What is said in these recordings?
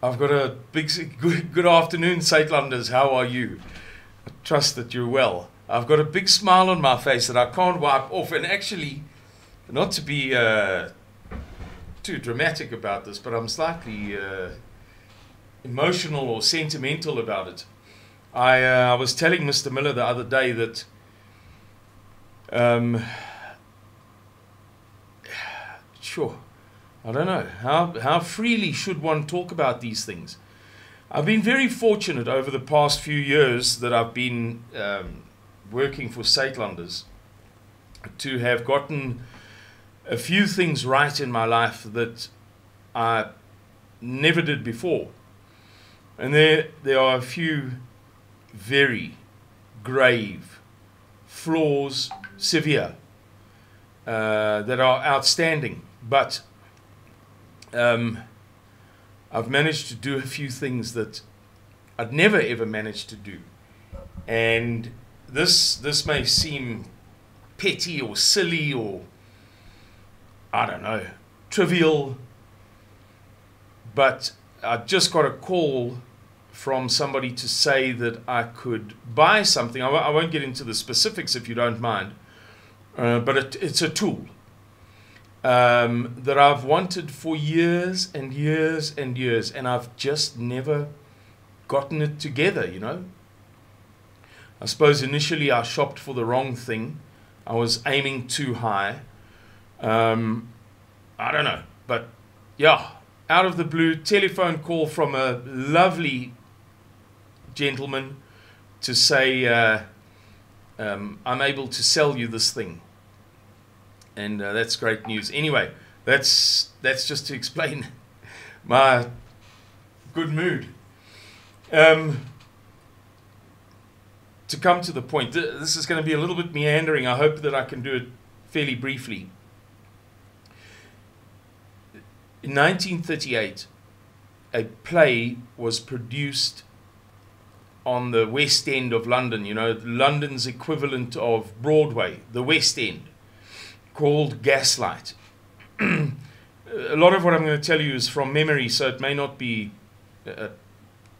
I've got a good afternoon, Saitlanders. How are you? I trust that you're well. I've got a big smile on my face that I can't wipe off. And actually, not to be too dramatic about this, but I'm slightly emotional or sentimental about it. I was telling Mr. Miller the other day that sure, I don't know, how freely should one talk about these things? I've been very fortunate over the past few years that I've been working for Saitlanders to have gotten a few things right in my life that I never did before. And there are a few very grave flaws, severe, that are outstanding. But I've managed to do a few things that I'd never ever managed to do. And this may seem petty or silly or, I don't know, trivial, but I just got a call from somebody to say that I could buy something. I won't get into the specifics if you don't mind, but it's a tool that I've wanted for years and years and years, and I've just never gotten it together, you know. I suppose initially I shopped for the wrong thing. I was aiming too high. I don't know, but yeah, out of the blue, telephone call from a lovely gentleman to say, I'm able to sell you this thing. And that's great news. Anyway, that's just to explain my good mood. To come to the point, this is going to be a little bit meandering. I hope that I can do it fairly briefly. In 1938, a play was produced on the West End of London, you know, London's equivalent of Broadway, the West End, called Gaslight. A lot of what I'm going to tell you is from memory, so it may not be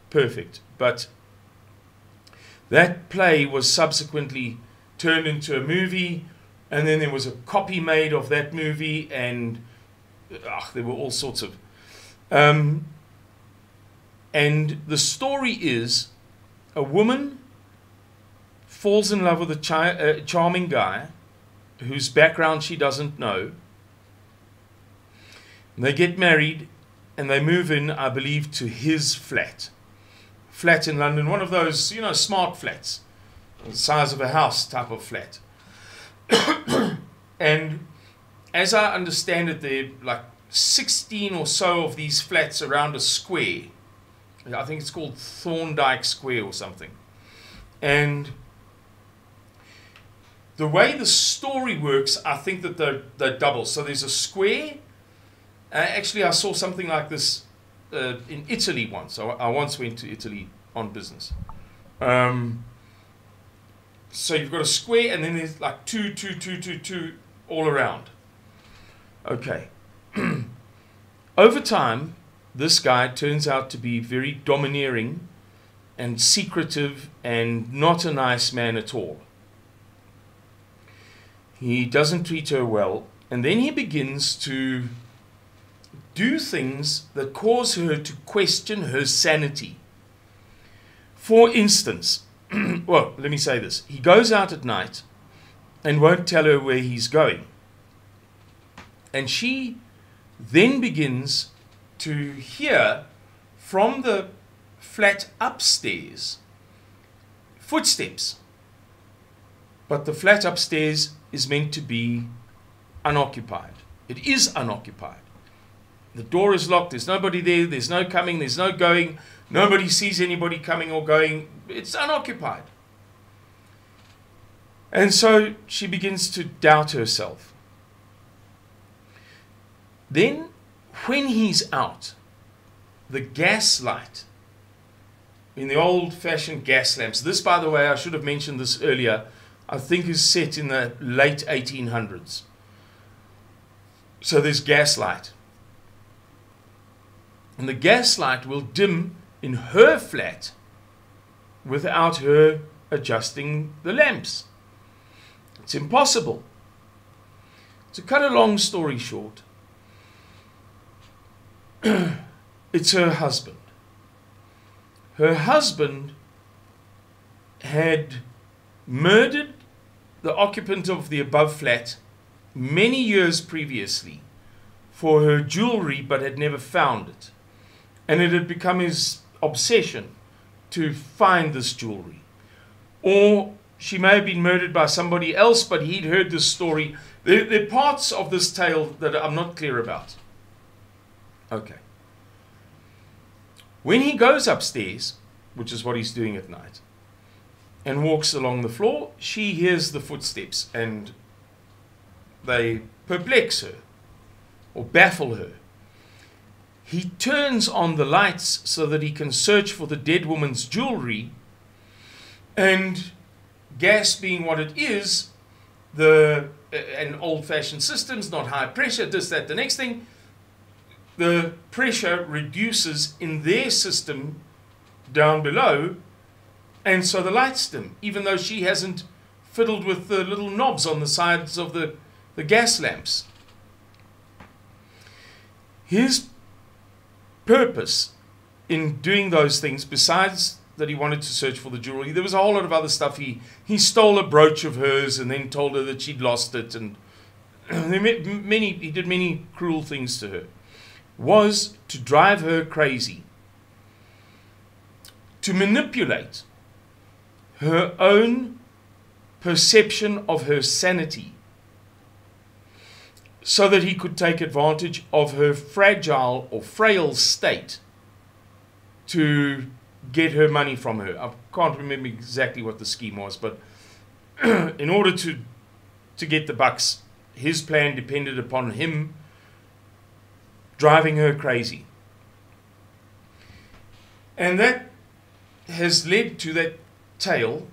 perfect, but that play was subsequently turned into a movie, and then there was a copy made of that movie, and there were all sorts of... and the story is a woman falls in love with a charming guy whose background she doesn't know. And they get married, and they move in, I believe, to his flat in London, one of those, you know, smart flats, the size of a house type of flat. And as I understand it, there are like 16 or so of these flats around a square. I think it's called Thorndike Square or something. And the way the story works, I think that they're double. So there's a square. Actually, I saw something like this in Italy once. I once went to Italy on business. So you've got a square, and then there's like two all around. Okay. Over time, this guy turns out to be very domineering and secretive and not a nice man at all. He doesn't treat her well, and then he begins to do things that cause her to question her sanity. For instance, well, let me say this. He goes out at night and won't tell her where he's going. And she then begins to hear from the flat upstairs footsteps. But the flat upstairs is meant to be unoccupied. It is unoccupied. The door is locked. There's nobody there. There's no coming. There's no going. Nobody sees anybody coming or going. It's unoccupied. And so she begins to doubt herself. Then, when he's out, the gaslight, in the old-fashioned gas lamps, this, by the way, I should have mentioned this earlier, I think is set in the late 1800s. So there's gaslight. And the gaslight will dim in her flat without her adjusting the lamps. It's impossible. To cut a long story short, it's her husband. Her husband had murdered the occupant of the above flat many years previously for her jewelry, but had never found it. And it had become his obsession to find this jewelry. Or she may have been murdered by somebody else, but he'd heard this story. There are parts of this tale that I'm not clear about. Okay. When he goes upstairs, which is what he's doing at night, and walks along the floor, she hears the footsteps and they perplex her or baffle her. He turns on the lights so that he can search for the dead woman's jewelry, and gas being what it is, an old-fashioned system's not high pressure, this, that, the next thing, the pressure reduces in their system down below, and so the lights dim, even though she hasn't fiddled with the little knobs on the sides of the gas lamps. His purpose in doing those things, besides that he wanted to search for the jewelry, there was a whole lot of other stuff. He stole a brooch of hers and then told her that she'd lost it, and he did many cruel things to her, was to drive her crazy, to manipulate her own perception of her sanity so that he could take advantage of her fragile or frail state to get her money from her. I can't remember exactly what the scheme was, but in order to get the bucks, his plan depended upon him driving her crazy. And that has led to that tale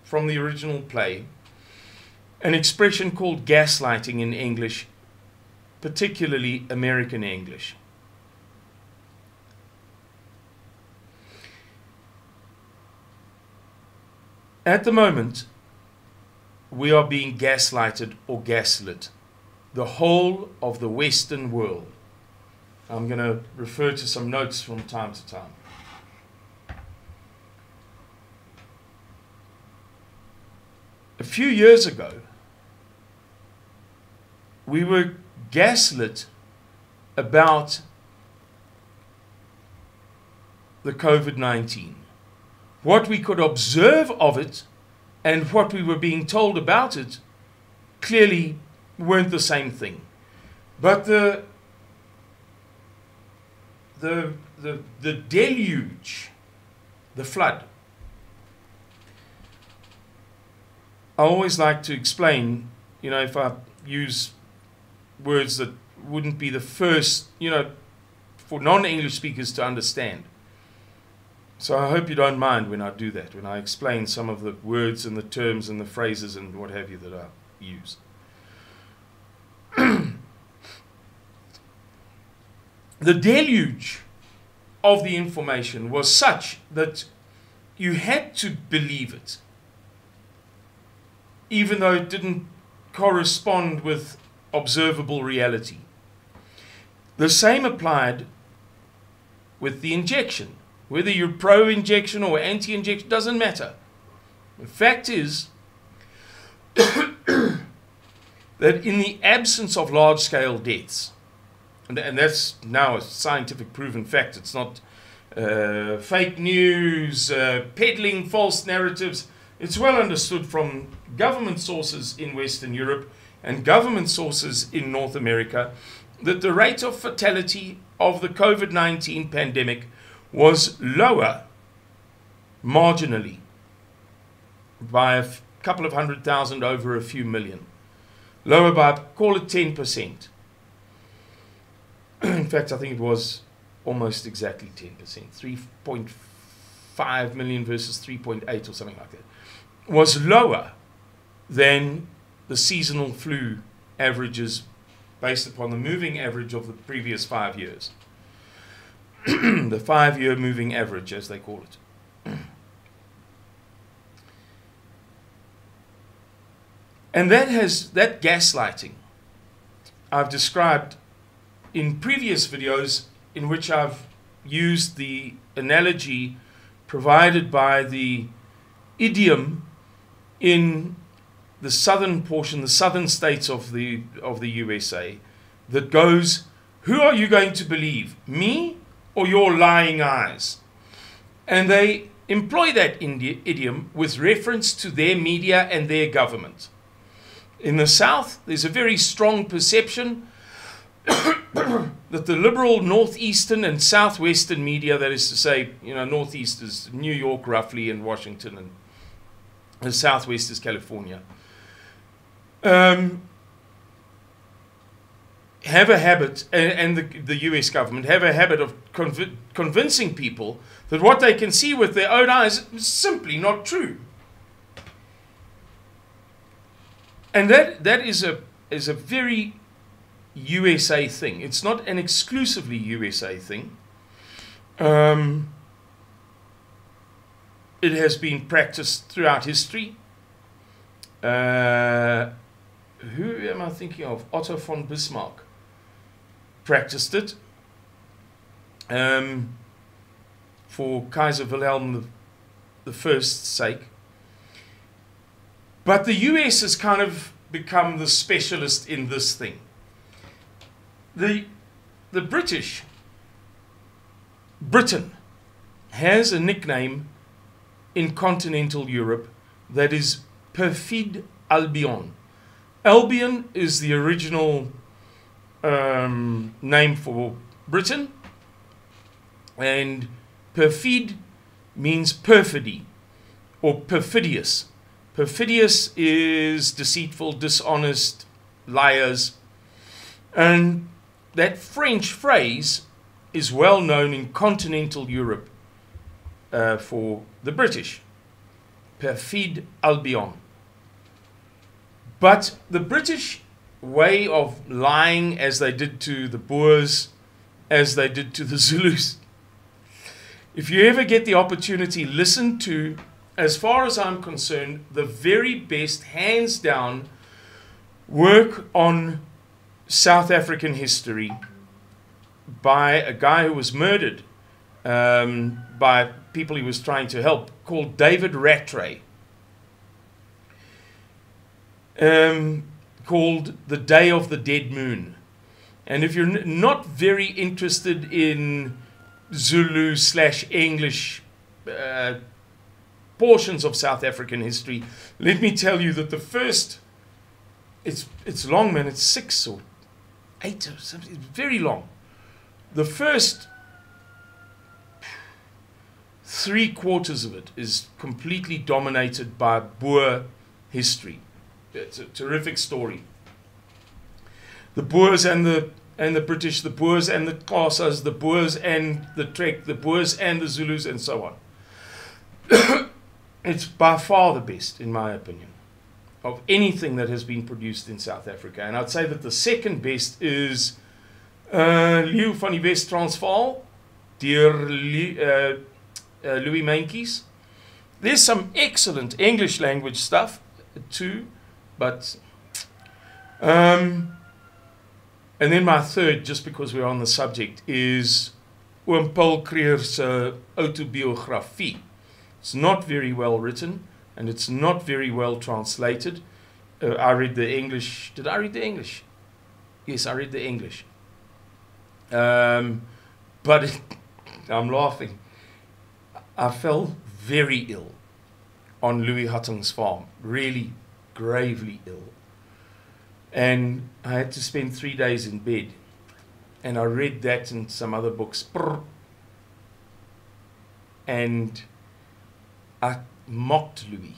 from the original play, an expression called gaslighting in English, particularly American English. At the moment, we are being gaslighted or gaslit, the whole of the Western world. I'm going to refer to some notes from time to time. A few years ago, we were gaslit about the COVID-19. What we could observe of it and what we were being told about it clearly weren't the same thing. But the deluge, the flood, I always like to explain, if I use words that wouldn't be the first, for non-English speakers to understand. So I hope you don't mind when I do that, when I explain some of the words and the terms and the phrases and what have you that I use. The deluge of the information was such that you had to believe it, even though it didn't correspond with observable reality. The same applied with the injection. Whether you're pro-injection or anti-injection, doesn't matter. The fact is that in the absence of large-scale deaths, and that's now a scientific proven fact, it's not fake news, peddling false narratives. It's well understood from government sources in Western Europe and government sources in North America that the rate of fatality of the COVID-19 pandemic was lower, marginally, by a couple of 100,000 over a few million. Lower by, call it 10%. In fact, I think it was almost exactly 10%. 3.5 million versus 3.8 or something like that. Was lower than the seasonal flu averages based upon the moving average of the previous 5 years. the 5-year moving average, as they call it. And that gaslighting I've described in previous videos, in which I've used the analogy provided by the idiom in the southern portion, the southern states of the USA, that goes, "Who are you going to believe, me or your lying eyes?" And they employ that idiom with reference to their media and their government. In the South, there's a very strong perception that the liberal northeastern and southwestern media, that is to say, northeast is New York roughly and Washington, and the southwest is California, have a habit, and the US government have a habit of convincing people that what they can see with their own eyes is simply not true. And that is a very USA thing. It's not an exclusively USA thing. It has been practiced throughout history. Who am I thinking of? Otto von Bismarck practiced it for Kaiser Wilhelm I's sake. But the US has kind of become the specialist in this thing. The Britain has a nickname in continental Europe that is Perfide Albion. Albion is the original name for Britain, and perfide means perfidy or perfidious. Perfidious is deceitful, dishonest, liars. And that French phrase is well known in continental Europe for the British. Perfide Albion. But the British way of lying, as they did to the Boers, as they did to the Zulus, if you ever get the opportunity, listen to, as far as I'm concerned, the very best, hands down, work on South African history by a guy who was murdered by people he was trying to help, called David Rattray, called The Day of the Dead Moon. And if you're not very interested in Zulu/English portions of South African history, let me tell you that the first, it's long, man, it's 6 or 8 or something, it's very long. The first 3/4 of it is completely dominated by Boer history. It's a terrific story. The Boers and the British, the Boers and the Xhosas, the Boers and the Trek, the Boers and the Zulus, and so on. It's by far the best, in my opinion, of anything that has been produced in South Africa. And I'd say that the second best is Leeu van die West-Transvaal, deur Louis Mentjes. There's some excellent English language stuff too, but and then my third, just because we're on the subject, is Oom Paul Creer's autobiography. It's not very well written, and it's not very well translated. I read the English. Did I read the English? Yes, I read the English. But I'm laughing. I fell very ill on Louis Hutton's farm, really gravely ill. And I had to spend 3 days in bed. And I read that and some other books. And I mocked Louis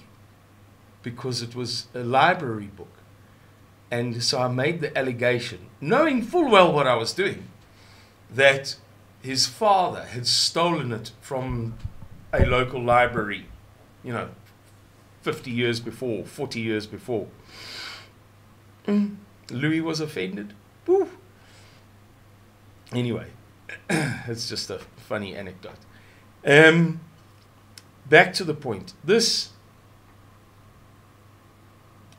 because it was a library book. And so I made the allegation, knowing full well what I was doing, that his father had stolen it from a local library, 50 years before, 40 years before. Louis was offended. Woo. Anyway, It's just a funny anecdote. Back to the point. This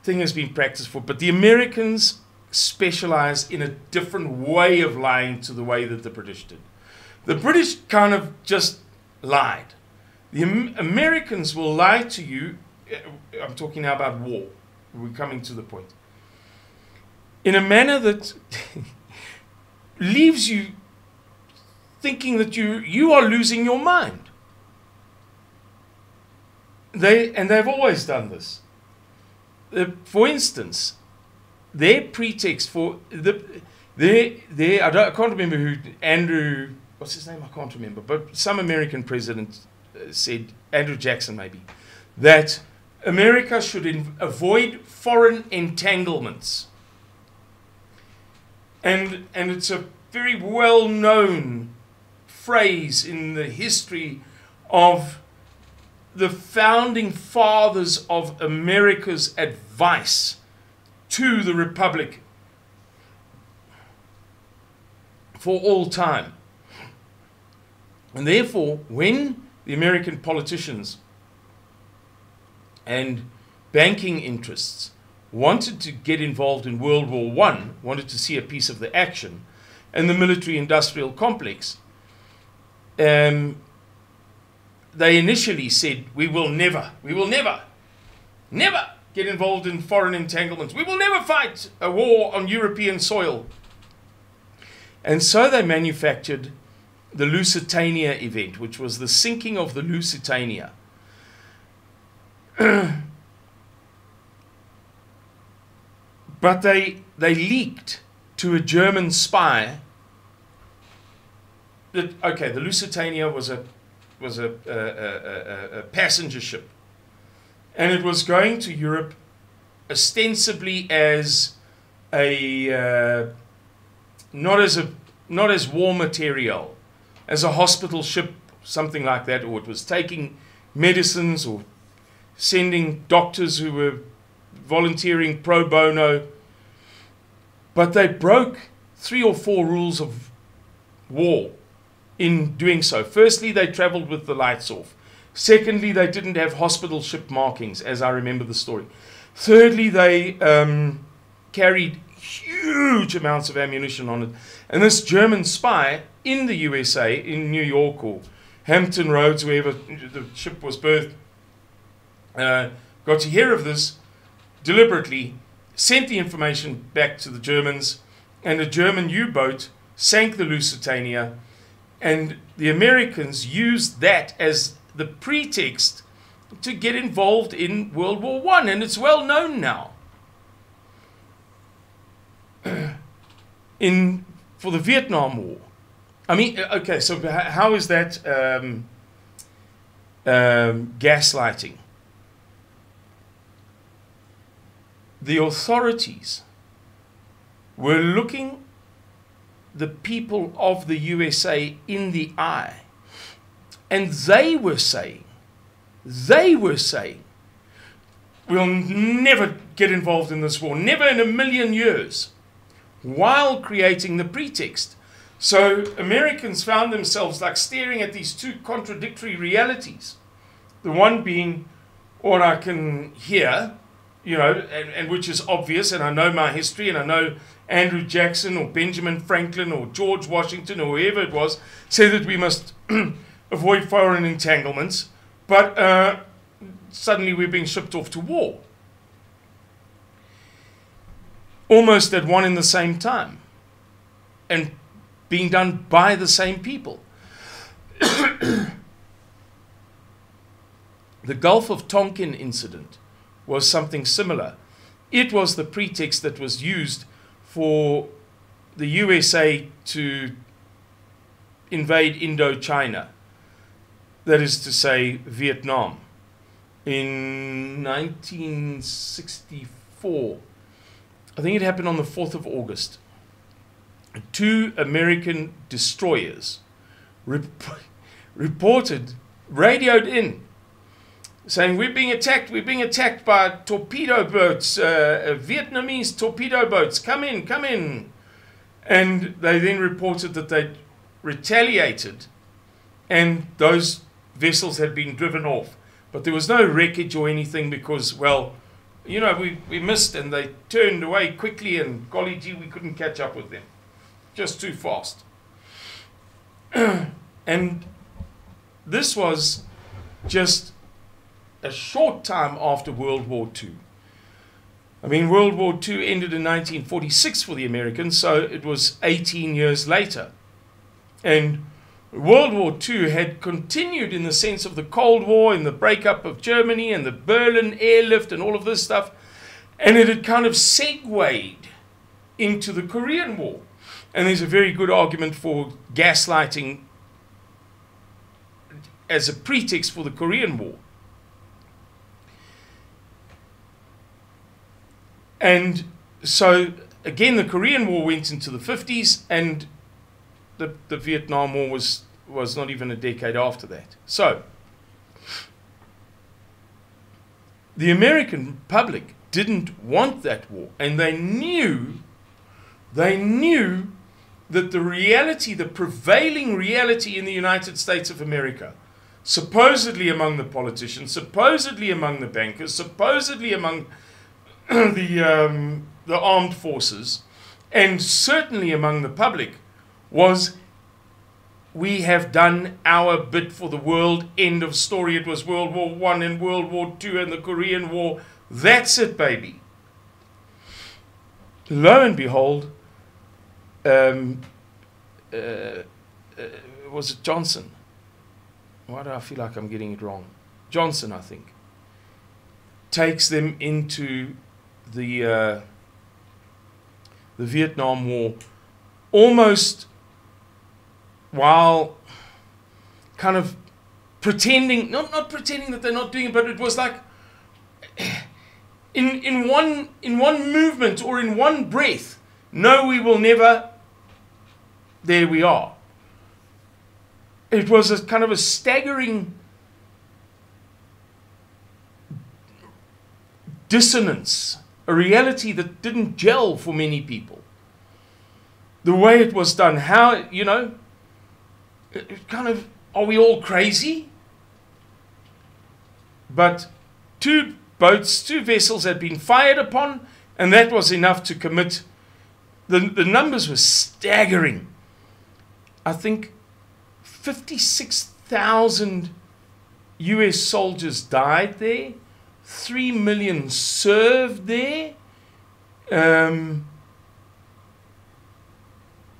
thing has been practiced for, but the Americans specialize in a different way of lying to the way that the British did. The British kind of just lied. The Americans will lie to you. I'm talking now about war. We're coming to the point. In a manner that leaves you thinking that you are losing your mind. They've always done this. For instance, their pretext for I can't remember who, Andrew, what's his name? I can't remember, but some American president said, Andrew Jackson maybe, that America should avoid foreign entanglements. And it's a very well-known phrase in the history of the founding fathers of America's advice to the Republic for all time. And therefore, when the American politicians and banking interests wanted to get involved in World War I, wanted to see a piece of the action, and the military-industrial complex, they initially said, we will never get involved in foreign entanglements. We will never fight a war on European soil. And so they manufactured the Lusitania event, which was the sinking of the Lusitania. But they leaked to a German spy that, okay, the Lusitania was a passenger ship, and it was going to Europe ostensibly as a not as war material, as a hospital ship, something like that, or it was taking medicines or sending doctors who were volunteering pro bono. But they broke 3 or 4 rules of war in doing so. Firstly, they traveled with the lights off. Secondly, they didn't have hospital ship markings, as I remember the story. Thirdly, they carried huge amounts of ammunition on it. And this German spy in the USA, in New York or Hampton Roads, wherever the ship was berthed, got to hear of this, deliberately sent the information back to the Germans, and a German U-boat sank the Lusitania, and the Americans used that as the pretext to get involved in World War I, and it's well known now. For the Vietnam War. I mean, okay, so how is that gaslighting? The authorities were looking the people of the USA in the eye, and they were saying, we'll never get involved in this war, never in a million years, while creating the pretext. So Americans found themselves like staring at these two contradictory realities. The one being what I can hear, you know, and which is obvious, and I know my history, and I know Andrew Jackson or Benjamin Franklin or George Washington or whoever it was said that we must avoid foreign entanglements, but suddenly we're being shipped off to war. Almost at one and the same time, and being done by the same people. The Gulf of Tonkin incident was something similar. It was the pretext that was used for the USA to invade Indochina, that is to say Vietnam, in 1964. I think it happened on the 4th of August. 2 American destroyers radioed in, saying, we're being attacked by torpedo boats, Vietnamese torpedo boats, come in. And they then reported that they'd retaliated, and those vessels had been driven off. But there was no wreckage or anything because, well, you know, we missed and they turned away quickly, and golly gee, we couldn't catch up with them. Just too fast. And this was just a short time after World War II. I mean, World War II ended in 1946 for the Americans, so it was 18 years later. And World War II had continued in the sense of the Cold War and the breakup of Germany and the Berlin airlift and all of this stuff. And it had kind of segued into the Korean War. And there's a very good argument for gaslighting as a pretext for the Korean War. And so, again, the Korean War went into the 50s, and the Vietnam War was not even a decade after that. So, the American public didn't want that war, and they knew that the reality, the prevailing reality in the United States of America, supposedly among the politicians, supposedly among the bankers, supposedly among the armed forces, and certainly among the public, was we have done our bit for the world, end of story. It was World War I and World War II and the Korean War. That's it, baby. Lo and behold, was it Johnson? Why do I feel like I'm getting it wrong? Johnson, I think, takes them into the Vietnam War almost while kind of pretending, not pretending that they're not doing it, but it was like in one movement or in one breath, no, we will never, there we are. It was a kind of a staggering dissonance, a reality that didn't gel for many people. The way it was done, how, you know, it kind of, are we all crazy? But two vessels had been fired upon, and that was enough to commit. The numbers were staggering. I think 56,000 US soldiers died there. 3 million served there.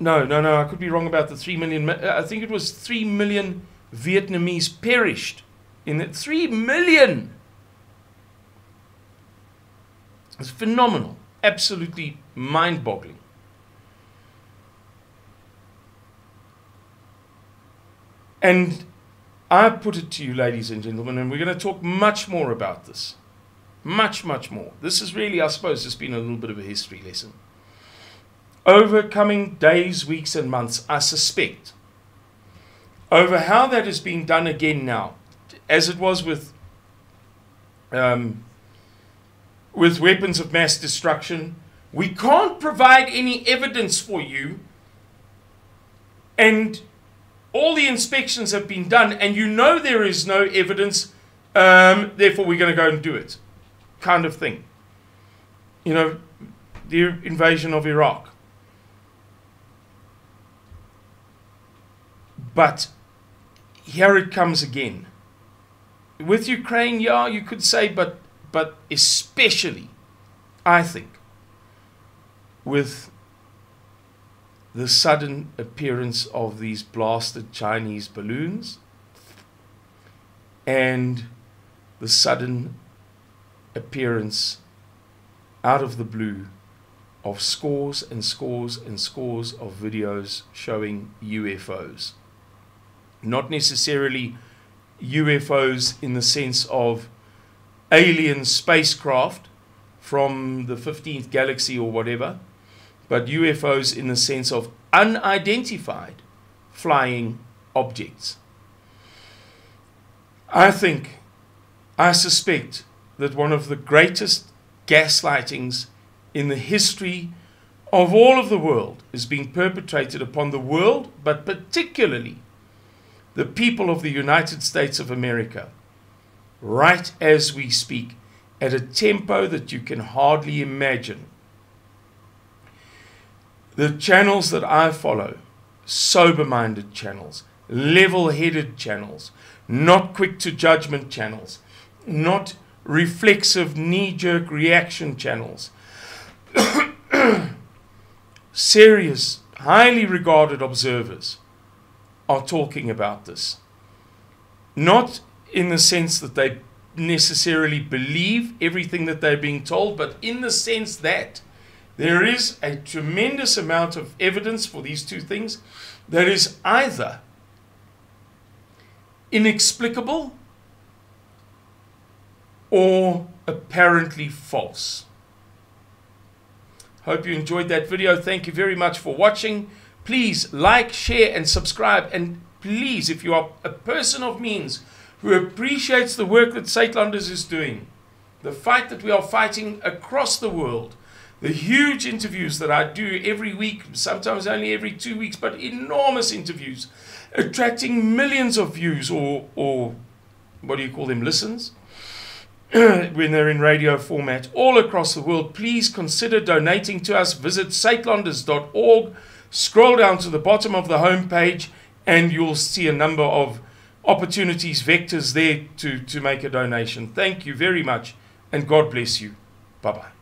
No, I could be wrong about the 3 million. I think it was 3 million Vietnamese perished in it. 3 million! It's phenomenal. Absolutely mind-boggling. And I put it to you, ladies and gentlemen, and we're going to talk much more about this. Much, much more. This is really, I suppose, just been a little bit of a history lesson. Over coming days, weeks, and months, I suspect, over how that is being done again now, as it was with weapons of mass destruction, we can't provide any evidence for you, and all the inspections have been done, and you know there is no evidence, therefore we're going to go and do it, kind of thing. You know, the invasion of Iraq. But here it comes again. With Ukraine, yeah, you could say, but especially, I think, with the sudden appearance of these blasted Chinese balloons and the sudden appearance out of the blue of scores and scores and scores of videos showing UFOs. Not necessarily UFOs in the sense of alien spacecraft from the 15th galaxy or whatever, but UFOs in the sense of unidentified flying objects. I suspect that one of the greatest gaslightings in the history of all of the world is being perpetrated upon the world, but particularly the people of the United States of America, right as we speak, at a tempo that you can hardly imagine. The channels that I follow, sober-minded channels, level-headed channels, not quick-to-judgment channels, not reflexive knee-jerk reaction channels, serious, highly regarded observers are talking about this. Not in the sense that they necessarily believe everything that they're being told, but in the sense that there is a tremendous amount of evidence for these two things that is either inexplicable or apparently false. Hope you enjoyed that video. Thank you very much for watching. Please like, share, and subscribe. And please, if you are a person of means who appreciates the work that Satelanders is doing, the fight that we are fighting across the world, the huge interviews that I do every week, sometimes only every 2 weeks, but enormous interviews, attracting millions of views or what do you call them, listens, when they're in radio format all across the world. Please consider donating to us. Visit satelanders.org, scroll down to the bottom of the home page, and you'll see a number of opportunities, vectors there to make a donation. Thank you very much, and God bless you. Bye-bye.